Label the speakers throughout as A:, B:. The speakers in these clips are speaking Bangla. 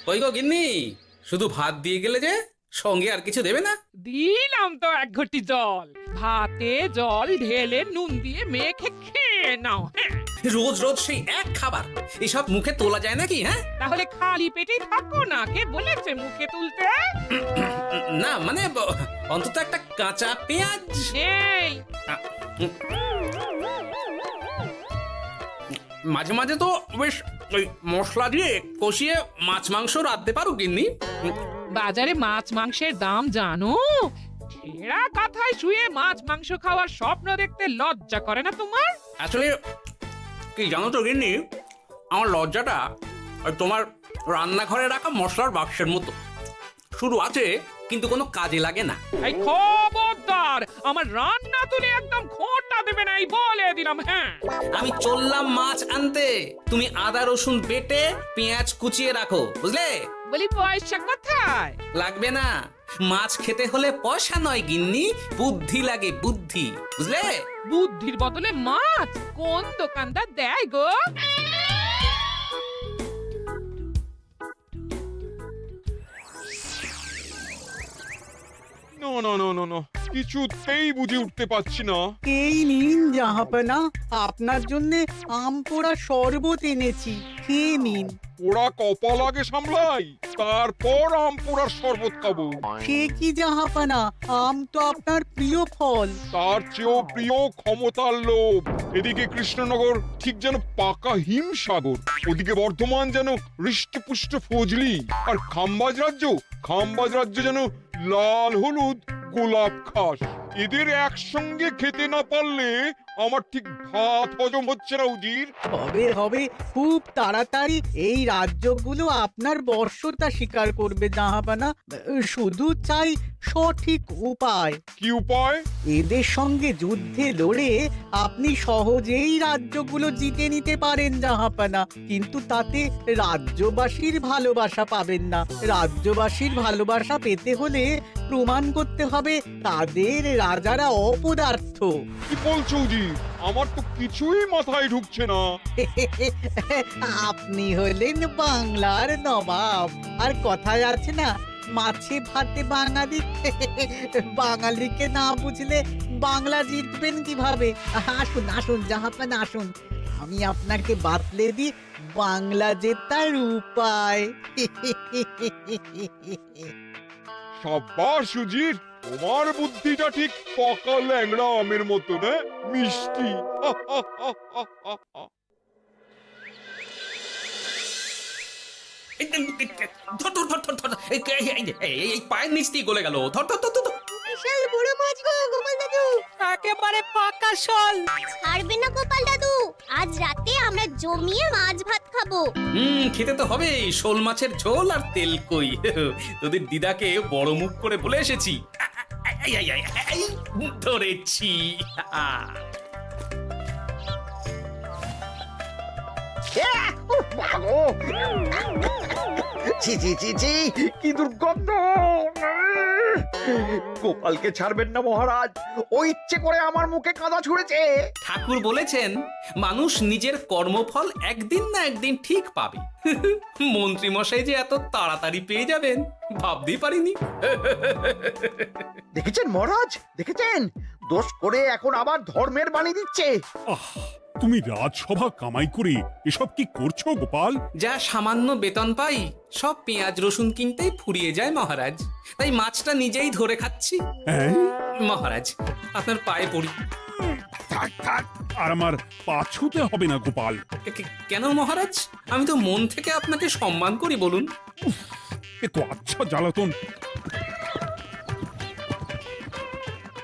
A: কই গো গিন্নি, শুধু ভাত দিয়ে গেলে যে, সঙ্গে আর কিছু দেবে না?
B: দিলাম তো এক ঘটি জল। ভাতে জল ঢেলে নুন দিয়ে মেখে খেয়ে নাও। হ্যাঁ,
A: রোজ রোজ সেই এক খাবার, এসব মুখে তোলা যায় নাকি? হ্যাঁ,
B: তাহলে খালি পেটেই থাকো না, কে বলেছে মুখে তুলতে?
A: না মানে অন্তত একটা কাঁচা পেঁয়াজ।
B: এই
A: মাঝে মাঝে তো বেশ ওই মশলা দিয়ে কষিয়ে মাছ মাংস রাঁধতে পারো গিন্নি।
B: বাজারে মাছ মাংসের দাম জানো? ছেঁড়া কাঁথায় শুয়ে মাছ মাংস খাওয়ার স্বপ্ন দেখতে লজ্জা করে না তোমার?
A: আসলে কি জানো তো গিন্নি, আমার লজ্জাটা ওই তোমার রান্নাঘরে রাখা মশলার বাক্সের মতো, শুধু আছে কিন্তু কোনো কাজে লাগে না।
B: এই খবরদার, আমার রান্না তুলে একদম খোঁটা দেবে না, এই বলে দিলাম। হ্যাঁ,
A: আমি চললাম মাছ আনতে, তুমি আদা রসুন বেটে পেঁয়াজ কুচিয়ে রাখো, বুঝলে?
B: বলি পয়সা কোথায়?
A: লাগবে না, মাছ খেতে হলে পয়সা নয় গিন্নি, বুদ্ধি লাগে, বুদ্ধি, বুঝলে?
B: বুদ্ধির বদলে মাছ কোন দোকানদার দেয় গো?
C: না না না না না, কিছুতেই বুঝে উঠতে পারছি না।
D: এই নিন জাহাপনা, আপনার জন্য আম পোড়া শরবত এনেছি, খেয়ে নিন।
C: ওরা কপাল আগে সামলাই, তারপর আম পোড়ার শরবত খাবো।
D: সে কি জাহাপনা, আম তো আপনার প্রিয় ফল।
C: তার চেয়েও প্রিয় ক্ষমতার লোভ। এদিকে কৃষ্ণনগর ঠিক যেন পাকা হিমসাগর, ওদিকে বর্ধমান যেন হৃষ্টপুষ্ট ফজলি, আর খাম্বাজ রাজ্য যেন লাল হলুদ গোলাপ খাস। এদের একসঙ্গে খেতে না পারলে আমার ঠিক ভাত হজম হচ্ছে না উজির।
D: হবে হবে, খুব তাড়াতাড়ি এই রাজ্যগুলো আপনার বর্ষতা স্বীকার করবে জাহাপনা। শুধু চাই সঠিক উপায়।
C: কি উপায়?
D: এদের সঙ্গে যুদ্ধে লড়ে আপনি সহজেই রাজ্যগুলো জিতে নিতে পারেন জাহাপনা, কিন্তু তাতে রাজ্যবাসীর ভালোবাসা পাবেন না। রাজ্যবাসীর ভালোবাসা পেতে হলে প্রমাণ করতে হবে তাদের রাজারা অপদার্থ।
C: কি বলছো উজির? আমার তো কিছুই মাথায় ঢুকছে না।
D: আপনি হলেন বাংলার নবাব, আর কথায় আছে না, মাছে ভাতে বাঙালি। বাঙালিকে না বুঝলে বাংলা জিতবেন কিভাবে? আসুন আসুন জাহাপানা, আসুন, আমি আপনাকে বাতলে দিই বাংলা জেতার উপায়।
C: সাব্বাস উজির, তোমার বুদ্ধিটা ঠিক পাকা ল্যাংড়া আমের মতো না, মিষ্টি।
A: ধর ধর ধর ধর ধর, এই পায়ের নিচ দিয়ে গলে গেল, ধর ধর ধর ধর।
E: বিশাল বড় মাছ গো গোপাল দাদু।
D: একেবারে পাকা শোল।
E: ছাড়বে না গোপাল দাদু, আজ রাতে আমরা জমিয়ে মাছ ভাত খাবো।
A: খেতে তো হবে শোল মাছের ঝোল আর তেল কই। তোদের দিদাকে বড় মুখ করে বলে এসেছি, এই, ধরেছি।
F: ছি ছি ছি ছি, কি দুর্গন্ধ! গোপালকে ছাড়বেন না মহারাজ, ও ইচ্ছে করে আমার মুখে কাদা ছুঁড়েছে।
A: ঠাকুর বলেছেন মানুষ নিজের কর্মফল একদিন না একদিন ঠিক পাবে। মন্ত্রী মশাই যে এত তাড়াতাড়ি পেয়ে যাবেন ভাবতেই পারিনি।
F: দেখেছেন মহারাজ, দেখেছেন? দোষ করে এখন আবার ধর্মের বাণী দিচ্ছে।
G: তুমি রাজসভা কামাই করে এসব কি করছো গোপাল?
A: যা সামান্য বেতন পাই সব পেঁয়াজ রসুন কিনতেই ফুরিয়ে যায় মহারাজ, তাই মাছটা নিজেই ধরে খাচ্ছি।
G: হ্যাঁ?
A: মহারাজ আপনার পায়ে পড়ি।
G: থাক থাক, আর আমার পা ছুঁতে হবে না গোপাল।
A: কেন মহারাজ? আমি তো মন থেকে আপনাকে সম্মান করি, বলুন।
G: এ তো আচ্ছা জ্বালাতন।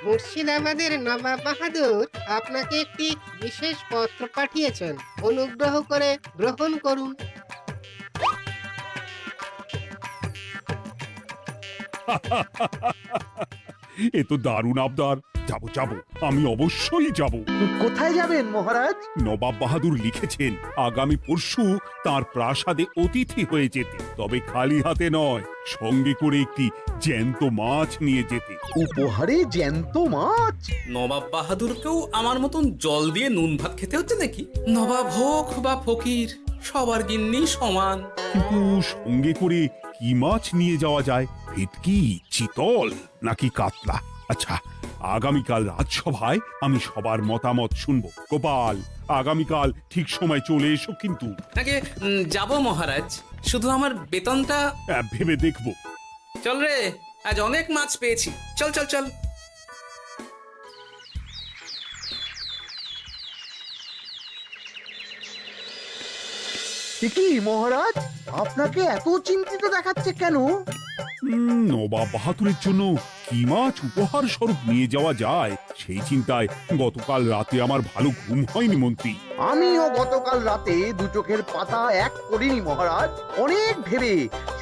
H: মুর্শিদাবাদের নবাব বাহাদুর আপনাকে একটি বিশেষ পত্র পাঠিয়েছেন, অনুগ্রহ করে গ্রহণ করুন।
G: এ তো দারুণ আবদার। যাবো যাবো, আমি অবশ্যই যাব।
F: কোথায় যাবেন মহারাজ?
G: নবাব বাহাদুর লিখেছেন আগামী পরশু তার প্রাসাদে অতিথি হয়ে যেতে, তবে খালি হাতে নয়, সঙ্গে করে একটি জ্যান্ত মাছ নিয়ে যেতে।
F: উপহারে জ্যান্ত মাছ?
A: নবাব বাহাদুরকেও আমার মতন জল দিয়ে নুন ভাত খেতে হচ্ছে নাকি? নবাব হোক বা ফকির, সবার গিন্নি সমান।
G: কিন্তু সঙ্গে করে কি মাছ নিয়ে যাওয়া যায়? ভেটকি, চিতল নাকি কাতলা? আচ্ছা, আগামীকাল রাজসভায় আমি সবার মতামত শুনবো। গোপাল, আগামীকাল ঠিক সময় চলে এসো কিন্তু।
A: আগে যাব মহারাজ, শুধু আমার বেতনটা।
G: ভেবে দেখবো।
A: চল রে, আজ অনেক মাছ পেয়েছি, চল চল চল।
F: কি মহারাজ, আপনাকে এত চিন্তিত দেখাচ্ছে কেন?
G: নবাব বাহাদুরের জন্য কি মাছ উপহার স্বরূপ নিয়ে যাওয়া যায় সেই চিন্তায় গতকাল রাতে আমার ভালো ঘুম হয়নি মন্ত্রী।
F: আমিও গতকাল রাতে দু চোখের পাতা এক করিনি মহারাজ। অনেক ভেবে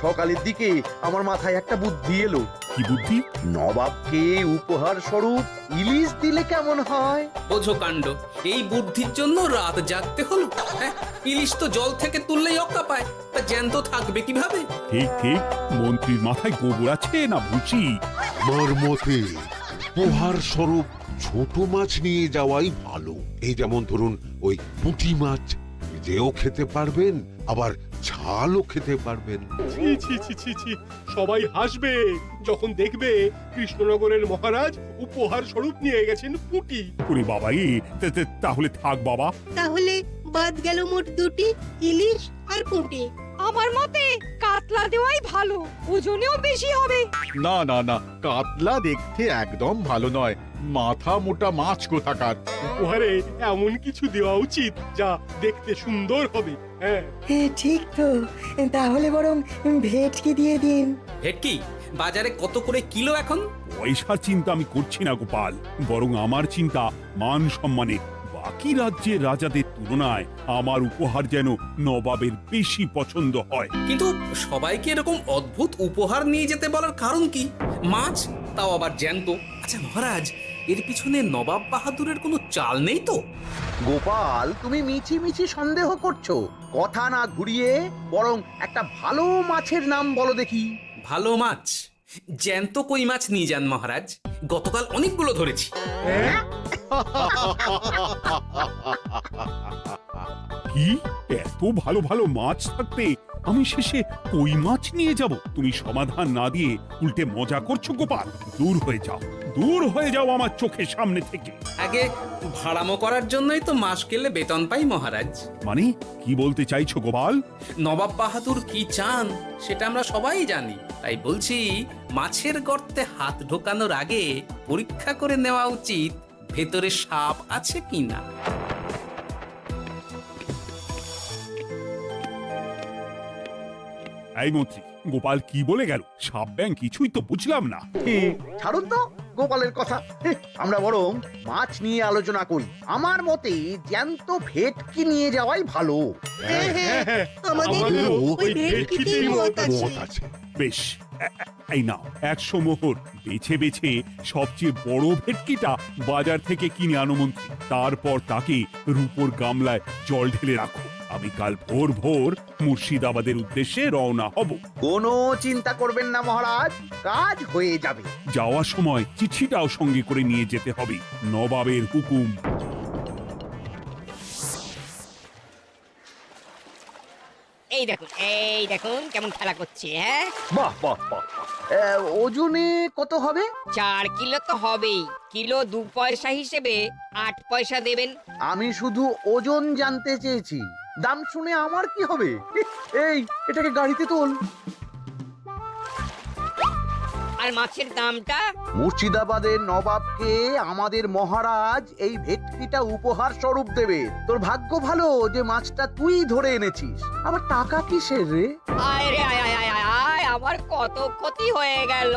F: সকালের দিকে আমার মাথায় একটা বুদ্ধি এলো।
G: কি বুদ্ধি?
F: নবাবকে উপহার স্বরূপ ইলিশ দিলে কেমন হয়?
A: বোঝো কাণ্ড, এই বুদ্ধির জন্য রাত জাগতে হলো। হ্যাঁ, ইলিশ তো জল থেকে তুললেই অক্কা পায়, তা জ্যান্ত থাকবে কিভাবে?
G: ঠিক ঠিক, মন্ত্রীর মাথায় গোবর আছে না ভুসি?
I: আমার মতে উপহার স্বরূপ ছোট মাছ নিয়ে যাওয়াই ভালো। এই যেমন ধরুন ওই পুঁটি মাছ, যেও খেতে পারবেন আবার ঝালও খেতে পারবেন।
J: ছি ছি ছি ছি ছি, সবাই হাসবে যখন দেখবে কৃষ্ণনগরের মহারাজ উপহার স্বরূপ নিয়ে গেছেন পুঁটি।
G: ওরে বাবা, তাহলে থাক বাবা।
H: তাহলে বাদ গেল মোট দুটি, ইলিশ আর পুঁটি।
K: আমার মতে কাতলা দেওয়াই ভালো, ওজনেও বেশি হবে।
L: না না না, কাতলা দেখতে একদম ভালো নয়, মাথা মোটা মাছ কোথাকার।
J: উপহারে এমন কিছু দেওয়া উচিত যা দেখতে সুন্দর হবে। হ্যাঁ,
K: ঠিক তো, তাহলে বরং ভেটকি দিয়ে দিন।
A: ভেটকি বাজারে কত করে কিলো এখন?
G: পয়সার চিন্তা আমি করছি না গোপাল, বরং আমার চিন্তা মান সম্মানে। বাকি রাজ্যের রাজাদের তুলনায় আমার উপহার যেন নবাবের বেশি পছন্দ হয়।
A: কিন্তু সবাইকে এরকম অদ্ভুত উপহার নিয়ে যেতে বলার কারণ কি? মাছ, তাও আবার জ্যান্ত। আচ্ছা মহারাজ, এর পিছনে নবাব বাহাদুরের কোনো চাল নেই তো?
F: গোপাল, তুমি মিছি মিছি সন্দেহ করছো। কথা না ঘুরিয়ে বরং একটা ভালো মাছের নাম বলো দেখি।
A: ভালো মাছ? জ্যান্ত কই মাছ নিয়ে যান মহারাজ, গতকাল অনেকগুলো ধরেছি।
G: কি, এত ভালো ভালো মাছ থাকতে আমি শেষে কই মাছ নিয়ে যাব? তুমি সমাধান না দিয়ে উল্টে মজা করছো গোপাল। দূর হয়ে যাও, দূর হয়ে যাও আমার চোখের সামনে থেকে।
A: আগে ভাড়ামো করার জন্যই তো মাস গেলে বেতন পাই মহারাজ।
G: মানে কি বলতে চাইছো গোপাল?
A: নবাব বাহাদুর কি চান সেটা আমরা সবাই জানি, তাই বলছি মাছের গর্তে হাত ঢোকানোর আগে পরীক্ষা করে নেওয়া উচিত ভেতরে সাপ আছে কিনা।
G: এই মন্ত্রী, গোপাল কি বলে গেল? সাপ ব্যাং কিছুই তো বুঝলাম না।
F: ছাড়ুন তো গোপালের কথা, আমরা বরং মাছ নিয়ে আলোচনা করি। আমার মতে জ্যান্ত ভেটকি নিয়ে যাওয়াই ভালো।
H: হ্যাঁ হ্যাঁ, আমাদের ওই ভেটকিতেই মত আছে।
G: বেশ, এই নাও 100 মোহর। বেছে বেছে সবচেয়ে বড় ভেটকিটা বাজার থেকে কিনে আনো মন্ত্রী। তারপর তাকে রূপোর গামলায় জল ঢেলে রাখো। আমি কাল ভোর ভোর মুর্শিদাবাদের উদ্দেশ্যে রওনা হব।
F: কোনো চিন্তা করবেন না মহারাজ, কাজ হয়ে যাবে।
G: যাওয়ার সময় চিঠিটাও সঙ্গে করে নিয়ে যেতে হবে। নবাবের হুকুম।
K: এই দেখুন কেমন খেলা করছে। হ্যাঁ,
F: বাহ বাহ বাহ। ওজনে কত হবে?
K: 4 কিলো তো হবেই। কিলো 2 পয়সা হিসেবে 8 পয়সা দেবেন।
F: আমি শুধু ওজন জানতে চেয়েছি, দাম শুনে আমার কি হবে? এই, এটাকে গাড়িতে তোল।
K: আর মাছের দামটা?
F: মুর্শিদাবাদের নবাবকে আমাদের মহারাজ এই ভেটকিটা উপহার স্বরূপ দেবে। তোর ভাগ্য ভালো যে মাছটা তুই ধরে এনেছিস। আবার টাকা কিসের রে?
K: আয় রে আয় আয় আয় আয় আয়, আমার কত ক্ষতি হয়ে গেল।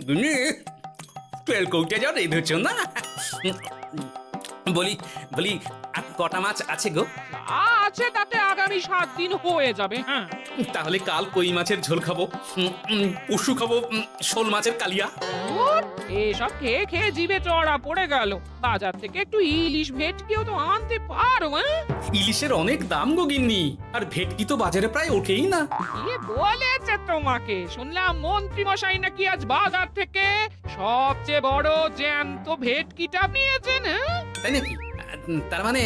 A: গুনি তেল কৌটে যা রেঁধেছ না। বলি বলি আর কটা মাছ আছে গো?
B: আছে তাতে আগামী 7 দিন হয়ে যাবে। হ্যাঁ,
A: তাহলে কাল কই মাছের ঝোল খাবো, পশু খাবো শোল মাছের কালিয়া।
B: এসব খেয়ে খেয়ে জিভে চড়া পড়ে গেল। বাজার থেকে একটু ইলিশ ভেটকিও তো আনতে পারো।
A: ইলিশের অনেক দাম গো গিন্নি, আর ভেটকি তো বাজারে প্রায় ওঠেই না।
B: কে বলেছে তোমাকে? শুনলাম মন্ত্রী মশাই নাকি আজ বাজার থেকে সবচেয়ে বড় জ্যান্ত ভেটকিটা পেয়েছেন, হ্যাঁ?
A: তাই নাকি? তার মানে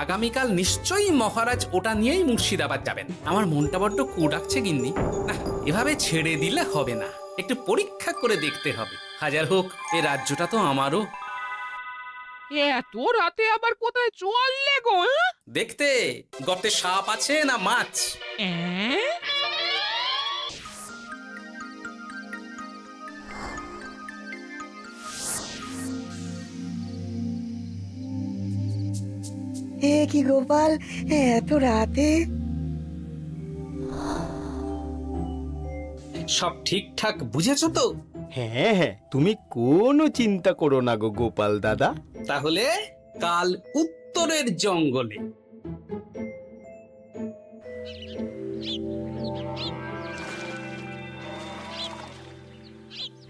A: আগামীকাল নিশ্চয়ই মহারাজ ওটা নিয়েই মুর্শিদাবাদ যাবেন। আমার মনটা বড্ড কু ডাকছে গিন্নি। না, এভাবে ছেড়ে দিলে হবে না, একটু পরীক্ষা করে দেখতে হবে। হাজার হোক এ রাজ্যটা তো আমারও।
B: এত রাতে আবার কোথায় চললে গো, হ্যাঁ?
A: দেখতে গর্তে সাপ আছে না মাছ।
B: অ্যাঁ?
D: এ কি গোপাল, এত রাতে?
A: সব ঠিকঠাক বুঝেছো তো?
M: হ্যাঁ হ্যাঁ, তুমি কোনো চিন্তা করো না গো গোপাল দাদা।
A: তাহলে কাল উত্তরের জঙ্গলে।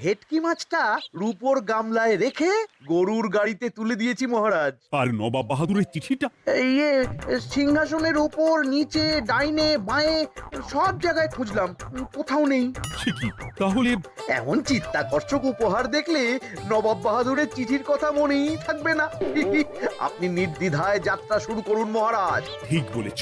F: ভেটকি মাছটা রূপোর গামলায় রেখে গরুর গাড়িতে তুলে দিয়েছি মহারাজ।
G: আর নবাব বাহাদুরের চিঠিটা?
F: ইয়ে, সিংহাসনের ওপর, নিচে, ডাইনে, বাঁয়ে সব জায়গায় খুঁজলাম, কোথাও নেই।
G: সে কি তাহলে?
F: এমন চিত্তাকর্ষক উপহার দেখলে নবাব বাহাদুরের চিঠির কথা মনেই থাকবে না। আপনি নির্দ্বিধায় যাত্রা শুরু করুন মহারাজ।
G: ঠিক বলেছ।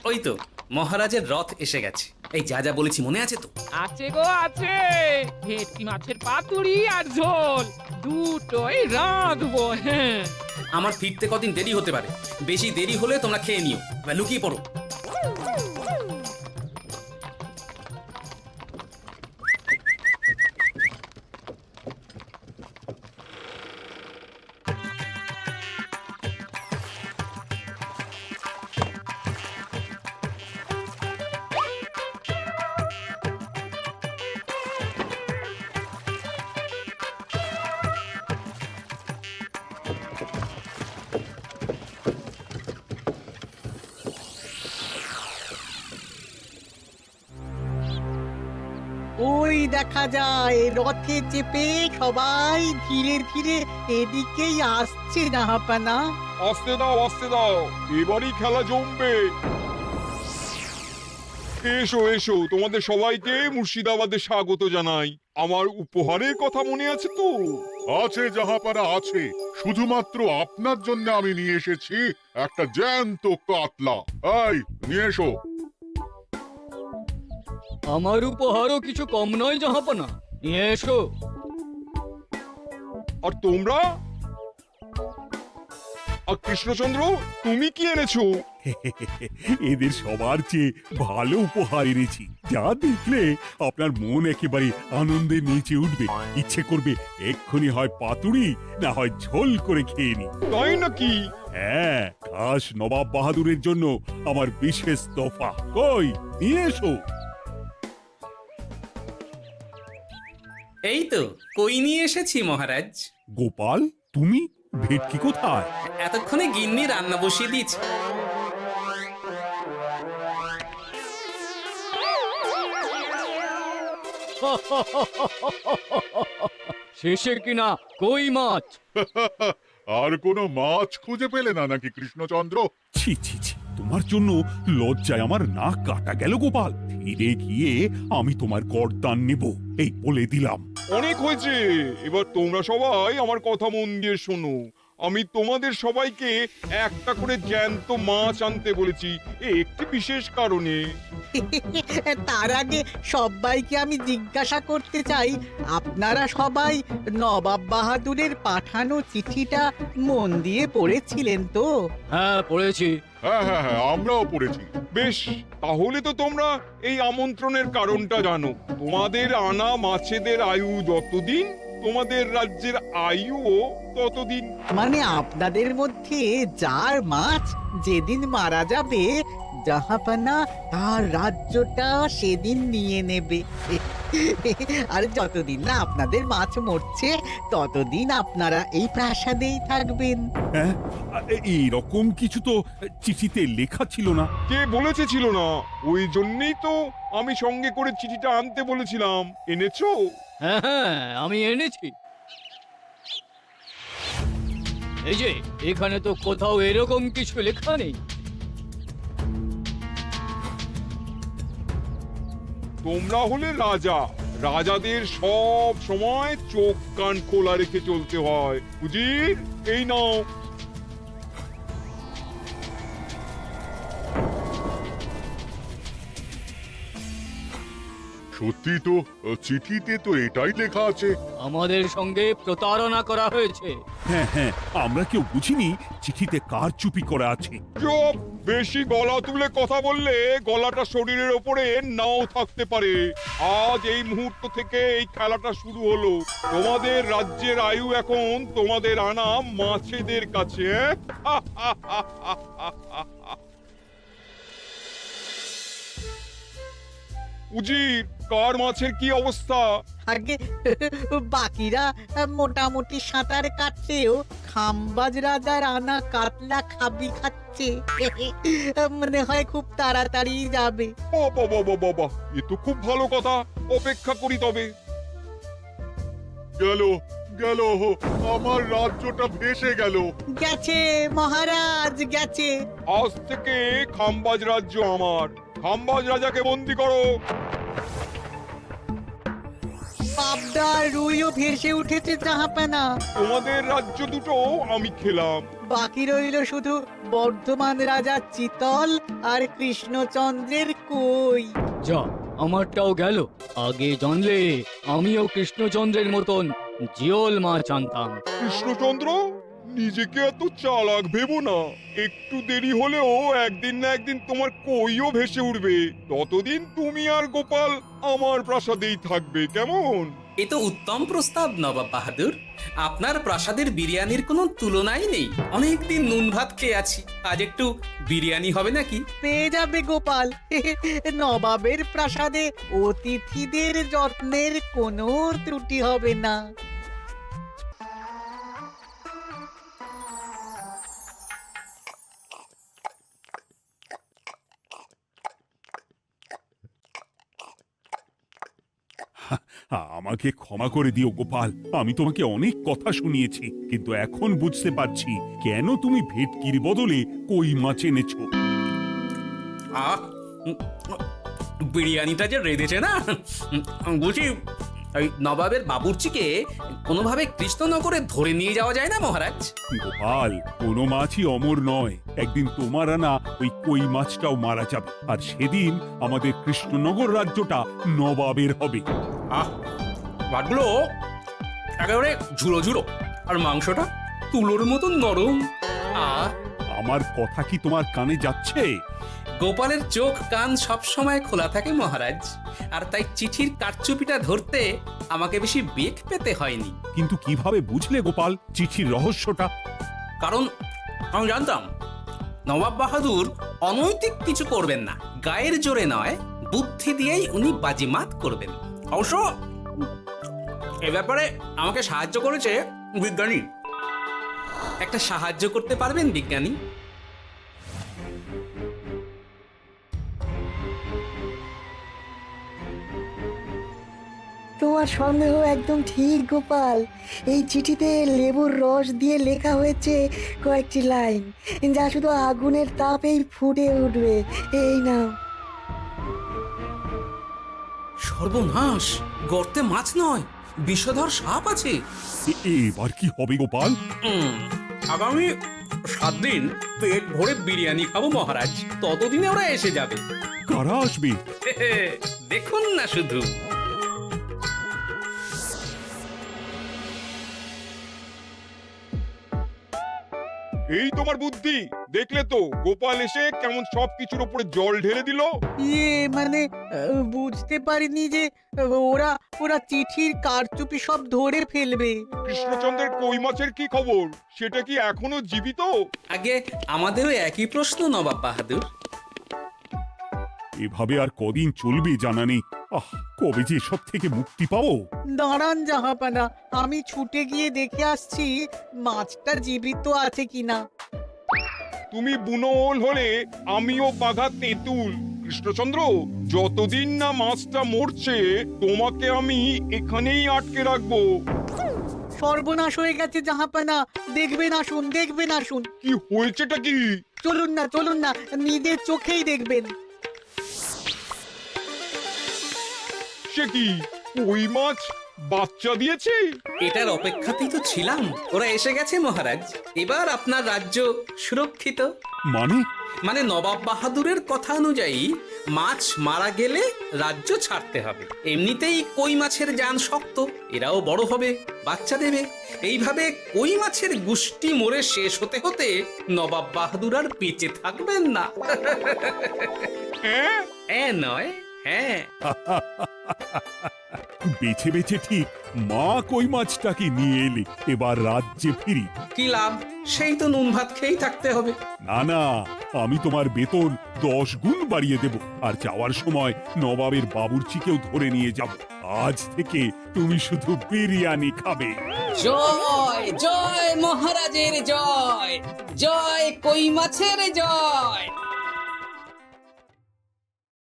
A: ওই তো মহারাজের রথ এসে গেছে। এই যা যা বলেছি মনে আছে তো?
B: আছে গো আছে, ভেটকি মাছের পাতুরি আর ঝোল দুটোই রাঁধবো, হ্যাঁ।
A: আমার ফিরতে কদিন দেরি হতে পারে, বেশি দেরি হলে তোমরা খেয়ে নিও, এবার লুকিয়ে পড়ো।
D: ওই দেখা যায় রথে চেপে সবাই ধীরে ধীরে এদিকেই আসছে জাহাপানা।
C: আসতে দাও, আসতে দাও, এবারই খেলা জমবে। এসো এসো, তোমাদের সবাইকে মুর্শিদাবাদে স্বাগত জানাই। আমার উপহারের কথা মনে আছে তো?
L: আছে জাহাপানা আছে, শুধুমাত্র আপনার জন্য আমি নিয়ে এসেছি একটা জ্যান্ত কাতলা। এই নিয়ে এসো।
M: আমার উপহারও কিছু কম নয় জাহাপানা, নিয়ে এসো।
C: আর তোমরা? আর কৃষ্ণচন্দ্র, তুমি কি এনেছো?
G: এদের সবার চেয়ে ভালো উপহার এনেছি, যা দেখলে আপনার মন একেবারে আনন্দে নেচে উঠবে। ইচ্ছে করবে এক্ষুনি হয় পাতুরি না হয় ঝোল করে খেয়ে নি।
C: তাই নাকি?
G: হ্যাঁ, খাস নবাব বাহাদুরের জন্য আমার বিশেষ তোফা। কই নিয়ে এসো।
A: এই তো কই নিয়ে এসেছি মহারাজ।
G: গোপাল, তুমি? ভেটকি কোথায়?
A: এতক্ষণে গিন্নি রান্না বসিয়ে দিয়েছে।
M: শেষে কিনা কই মাছ?
L: আর কোনো মাছ খুঁজে পেলে না নাকি কৃষ্ণচন্দ্র?
G: ছি ছি ছি, তোমার জন্য লজ্জায় আমার নাক কাটা গেল গোপাল। ফিরে গিয়ে আমি তোমার গর্দান নেব, এই বলে দিলাম।
C: অনেক হয়েছে, এবার তোমরা সবাই আমার কথা মন দিয়ে শোনো। আমি তোমাদের সবাইকে একটা করে জ্যান্ত মাছ আনতে বলেছি, একটি বিশেষ কারণে।
D: তার আগে সবাইকে আমি জিজ্ঞাসা করতে চাই, আপনারা সবাই নবাব বাহাদুরের পাঠানো চিঠিটা মন দিয়ে পড়েছিলেন তো?
M: হ্যাঁ পড়েছি।
L: হ্যাঁ হ্যাঁ হ্যাঁ, আমরাও পড়েছি।
C: বেশ, তাহলে তো তোমরা এই আমন্ত্রণের কারণটা জানো। তোমাদের আনা মাছেদের আয়ু যতদিন, তোমাদের রাজ্যের আয়ুও ততদিন।
D: মানে আপনাদের মধ্যে যার মাছ যেদিন মারা যাবে, জাহাপানা তার রাজ্যটা সেদিন নিয়ে নেবে। আর যতদিন না আপনাদের মাছ মরছে, ততদিন আপনারা এই প্রাসাদেই থাকবেন।
G: হ্যাঁ, এইরকম কিছু তো চিঠিতে লেখা ছিল না।
C: কে বলেছে ছিল না? ওই জন্যই তো আমি সঙ্গে করে চিঠিটা আনতে বলেছিলাম। এনেছো?
M: হ্যাঁ হ্যাঁ আমি এনেছি। এই যে এখানে তো কোথাও এরকম কিছু লেখা নেই।
C: তোমরা হলে রাজা, রাজাদের সব সময় চোখ কান খোলা রেখে চলতে হয়। উজির, এই নাও।
L: সত্যি তো, চিঠিতে তো এটাই লেখা আছে।
M: আমাদের সঙ্গে প্রতারণা করা হয়েছে।
G: হ্যাঁ হ্যাঁ, আমরা কেউ বুঝিনি চিঠিতে কার চুপি করা আছে।
C: চুপ! বেশি গলা তুলে কথা বললে গলাটা শরীরের ওপরে নাও থাকতে পারে। আজ এই মুহূর্ত থেকে এই খেলাটা শুরু হলো। তোমাদের রাজ্যের আয়ু এখন তোমাদের আনা মাছেদের কাছে। উজির, কার মাছের কি অবস্থা?
D: আগে বাকিরা মোটামুটি সাঁতার কাটলেও খাম্বাজ রাজার আনা কাতলা খাবি খাচ্ছে। মনে হয় খুব তাড়াতাড়ি যাবে।
C: বাবা বাবা বাবা, এ তো খুব ভালো কথা। অপেক্ষা করি তবে।
L: গেল গেল, আমার রাজ্যটা ভেসে গেল।
D: গেছে মহারাজ, গেছে।
C: আজ থেকে খাম্বাজ রাজ্য আমার। খাম্বাজ রাজাকে বন্দি করো।
D: পাবদার রুইও ভেসে উঠেছে জাহাপানা।
C: তোমাদের রাজ্য দুটো আমি খেলাম।
D: বাকি রইল শুধু বর্ধমান রাজা চিতল আর কৃষ্ণচন্দ্রের কই।
M: যা, আমারটাও গেল। আগে জানলে আমিও কৃষ্ণচন্দ্রের মতন জিওল মাছ আনতাম।
C: কৃষ্ণচন্দ্র, নিজেকে এত চালাক ভেবো না। একটু দেরি হলেও একদিন না একদিন তোমার কইও ভেসে উঠবে। ততদিন তুমি আর গোপাল আমার প্রাসাদেই থাকবে, কেমন?
A: এ তো উত্তম প্রস্তাব নবাব বাহাদুর। আপনার প্রাসাদের বিরিয়ানির কোনো তুলনাই নেই। অনেকদিন নুন ভাত খেয়ে আছি, আজ একটু বিরিয়ানি হবে নাকি?
D: পেয়ে যাবে গোপাল। নবাবের প্রাসাদে অতিথিদের যত্নের কোনো ত্রুটি হবে না।
G: আমাকে ক্ষমা করে দিও গোপাল, আমি তোমাকে অনেক কথা শুনিয়েছি, কিন্তু এখন বুঝতে পারছি কেন তুমি ভেটকির বদলে কই মাছ এনেছো।
A: আহ, বিরিয়ানিটা যে রেঁধেছে না, বুঝি এই নবাবের বাবুর্চিকে কোনোভাবে কৃষ্ণনগরে ধরে নিয়ে যাওয়া যায় না মহারাজ?
G: গোপাল, কোনো মাছই অমর নয়। একদিন তোমার আনা ওই কই মাছটাও মারা যাবে, আর সেদিন আমাদের কৃষ্ণনগর রাজ্যটা নবাবের হবে।
A: আহ, ভাতগুলো একেবারে ঝুড়ো ঝুড়ো, আর মাংসটা তুলোর মতন নরম। আহ,
G: আমার কথা কি তোমার কানে যাচ্ছে?
A: গোপালের চোখ কান সব সময় খোলা থাকে মহারাজ, আর তাই চিঠির কারচুপিটা ধরতে আমাকে বেশি বেগ পেতে হয়নি।
G: কিন্তু কিভাবে বুঝলে গোপাল চিঠির রহস্যটা?
A: কারণ আমি জানতাম নবাব বাহাদুর অনৈতিক কিছু করবেন না। গায়ের জোরে নয়, বুদ্ধি দিয়েই উনি বাজিমাত করবেন। অবশ্য এ ব্যাপারে আমাকে সাহায্য করেছে বিজ্ঞানী। একটা সাহায্য করতে পারবেন বিজ্ঞানী?
N: তোমার সন্দেহ একদম ঠিক গোপাল। এই চিঠিতে লেবুর রস দিয়ে লেখা হয়েছে কয়েকটি লাইন, যা শুধু আগুনের তাপেই ফুটে উঠবে। এই নাও।
A: সর্বনাশ! গর্তে মাছ নয়, বিষধর সাপ আছে।
G: এবার কি হবে গোপাল?
A: আগামী 7 দিন পেট ভরে বিরিয়ানি খাবো মহারাজ। ততদিনে ওরা এসে যাবে।
G: কারা আসবে?
A: দেখুন না শুধু।
C: এই তোমার বুদ্ধি, দেখলে তো গোপাল এসে কেমন সবকিছুর উপরে জল ঢেলে দিল।
D: মানে বুঝতে পারিনি যে ওরা ওরা চিঠির কারচুপি সব ধরে ফেলবে।
C: কৃষ্ণচন্দ্রের কই মাছের কি খবর? সেটা কি এখনো জীবিত?
A: আগে আমাদেরও একই প্রশ্ন নবাব বাহাদুর।
G: এভাবে আর কদিন চলবে জানা নেই। কবে যে সব থেকে মুক্তি পাবো।
D: দাঁড়ান জাহাপানা, আমি ছুটে গিয়ে দেখে আসছি মাছটা জীবিত আছে কিনা।
C: তুমি বুনোল হলে আমিও বাঘা তেঁতুল। কৃষ্ণচন্দ্র, যতদিন না মাছটা মরছে তোমাকে আমি এখানেই আটকে রাখবো।
D: সর্বনাশ হয়ে গেছে জাহাপানা, দেখবেন আসুন, দেখবেন আসুন।
C: কি হয়েছেটা কি?
D: চলুন না, নিজের চোখেই দেখবেন।
C: সে কি, কই মাছ বাচ্চা দিয়েছে?
A: এটার অপেক্ষাতেই তো ছিলাম। ওরা এসে গেছে মহারাজ। এবার আপনার রাজ্য সুরক্ষিত। মানে নবাব বাহাদুরের কথা অনুযায়ী মাছ মারা গেলে রাজ্য ছাড়তে হবে। এমনিতেই কই মাছের জান শক্ত, এরাও বড় হবে, বাচ্চা দেবে। এইভাবে কই মাছের গুষ্টি মরে শেষ হতে হতে নবাব বাহাদুর আর বেঁচে থাকবেন না। হ্যাঁ নয়, হ্যাঁ।
G: বেছে বেছে ঠিক মা কই মাছটাকে নিয়ে এলে, এবার রাজ্যে ফিরি।
A: কি লাভ? সেই তো নুন ভাত খেয়েই থাকতে হবে।
G: না, আমি তোমার বেতন 10 গুণ বাড়িয়ে দেব, আর যাওয়ার সময় নবাবের বাবুর্চিকেও ধরে নিয়ে যাব। আজ থেকে তুমি শুধু বিরিয়ানি খাবে।
A: জয় জয় মহারাজের জয়, জয় কই মাছের জয়।